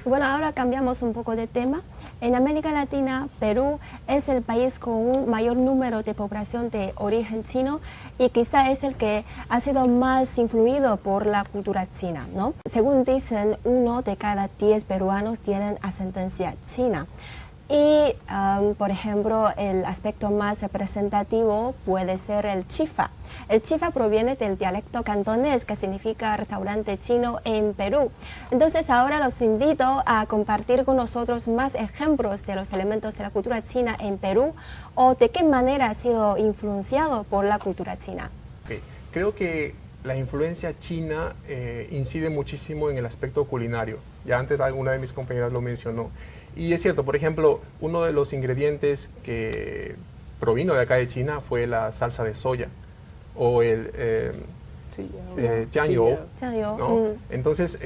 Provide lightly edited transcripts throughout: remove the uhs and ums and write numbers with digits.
Bueno, ahora cambiamos un poco de tema. En América Latina, Perú es el país con un mayor número de población de origen chino y quizá es el que ha sido más influido por la cultura china, ¿no? Según dicen, 1 de cada 10 peruanos tienen ascendencia china. Y, por ejemplo, el aspecto más representativo puede ser el chifa. El chifa proviene del dialecto cantonés, que significa restaurante chino en Perú. Entonces, ahora los invito a compartir con nosotros más ejemplos de los elementos de la cultura china en Perú o de qué manera ha sido influenciado por la cultura china. Okay. Creo que la influencia china incide muchísimo en el aspecto culinario. Ya antes alguna de mis compañeras lo mencionó. Y es cierto, por ejemplo, uno de los ingredientes que provino de acá de China fue la salsa de soya o el jiangyou, ¿no? Entonces,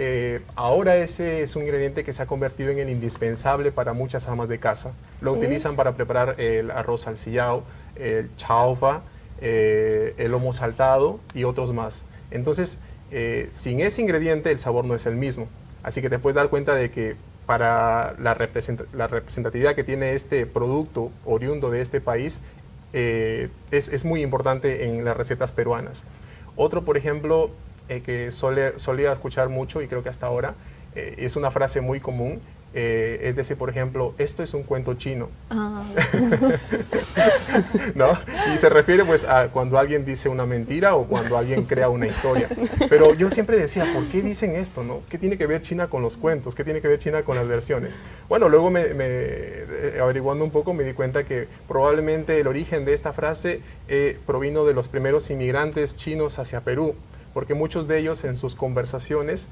ahora ese es un ingrediente que se ha convertido en el indispensable para muchas amas de casa. Lo utilizan para preparar el arroz al sillao, el chaufa, el lomo saltado y otros más. Entonces, sin ese ingrediente el sabor no es el mismo. Así que te puedes dar cuenta de que para la representatividad que tiene este producto oriundo de este país, es muy importante en las recetas peruanas. Otro, por ejemplo, que solía escuchar mucho y creo que hasta ahora, es una frase muy común, es decir, por ejemplo, esto es un cuento chino. ¿No? Y se refiere pues a cuando alguien dice una mentira o cuando alguien crea una historia. Pero yo siempre decía, ¿por qué dicen esto? ¿No? ¿Qué tiene que ver China con los cuentos? ¿Qué tiene que ver China con las versiones? Bueno, luego averiguando un poco me di cuenta que probablemente el origen de esta frase provino de los primeros inmigrantes chinos hacia Perú, porque muchos de ellos en sus conversaciones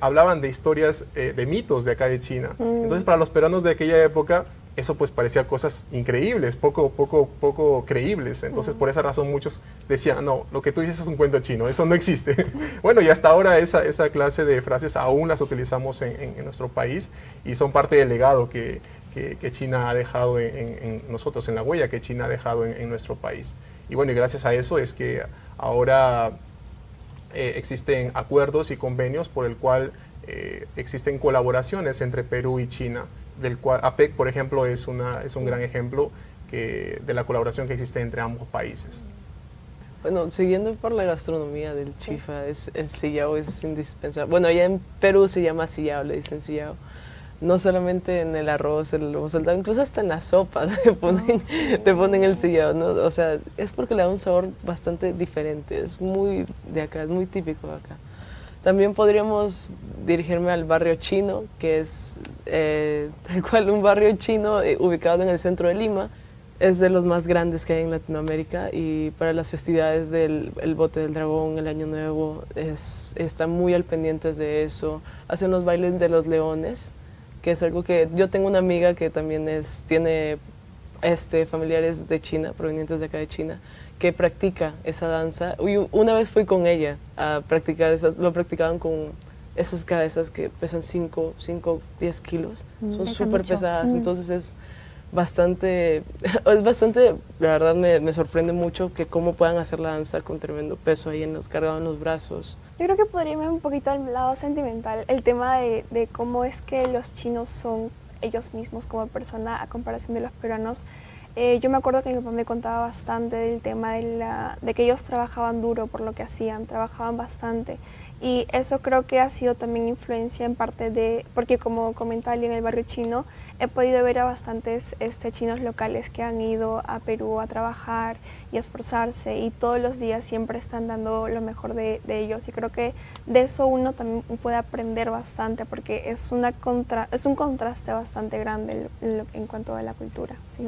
hablaban de historias, de mitos de acá de China. Entonces, para los peruanos de aquella época, eso pues parecía cosas increíbles, poco creíbles. Entonces, por esa razón muchos decían, no, lo que tú dices es un cuento chino, eso no existe. Bueno, y hasta ahora esa clase de frases aún las utilizamos en nuestro país y son parte del legado que China ha dejado en nosotros, en la huella que China ha dejado en nuestro país. Y bueno, y gracias a eso es que ahora existen acuerdos y convenios por el cual existen colaboraciones entre Perú y China, del cual APEC, por ejemplo, es un gran ejemplo de la colaboración que existe entre ambos países. Bueno, siguiendo por la gastronomía del chifa, el sillao es indispensable. Bueno, allá en Perú se llama sillao, le dicen sillao. No solamente en el arroz, el lomo saltado, incluso hasta en la sopa le ponen el sillao, ¿no? O sea, es porque le da un sabor bastante diferente, es muy de acá, es muy típico de acá. También podríamos dirigirme al barrio chino, que es tal cual un barrio chino ubicado en el centro de Lima. Es de los más grandes que hay en Latinoamérica y para las festividades del Bote del Dragón, el Año Nuevo, están muy al pendientes de eso. Hacen los bailes de los leones, que es algo que yo tengo una amiga que también tiene familiares de China, provenientes de acá de China, que practica esa danza. Y una vez fui con ella a practicar, lo practicaban con esas cabezas que pesan 10 kilos, son súper pesadas, entonces es bastante, la verdad me sorprende mucho que cómo puedan hacer la danza con tremendo peso ahí cargado en los brazos. Yo creo que podría ir un poquito al lado sentimental, el tema de cómo es que los chinos son ellos mismos como persona a comparación de los peruanos. Yo me acuerdo que mi papá me contaba bastante del tema de que ellos trabajaban duro por lo que hacían, trabajaban bastante. Y eso creo que ha sido también influencia en parte porque como comentaba en el barrio chino, he podido ver a bastantes chinos locales que han ido a Perú a trabajar y a esforzarse y todos los días siempre están dando lo mejor de ellos. Y creo que de eso uno también puede aprender bastante porque es un contraste bastante grande en cuanto a la cultura. ¿Sí?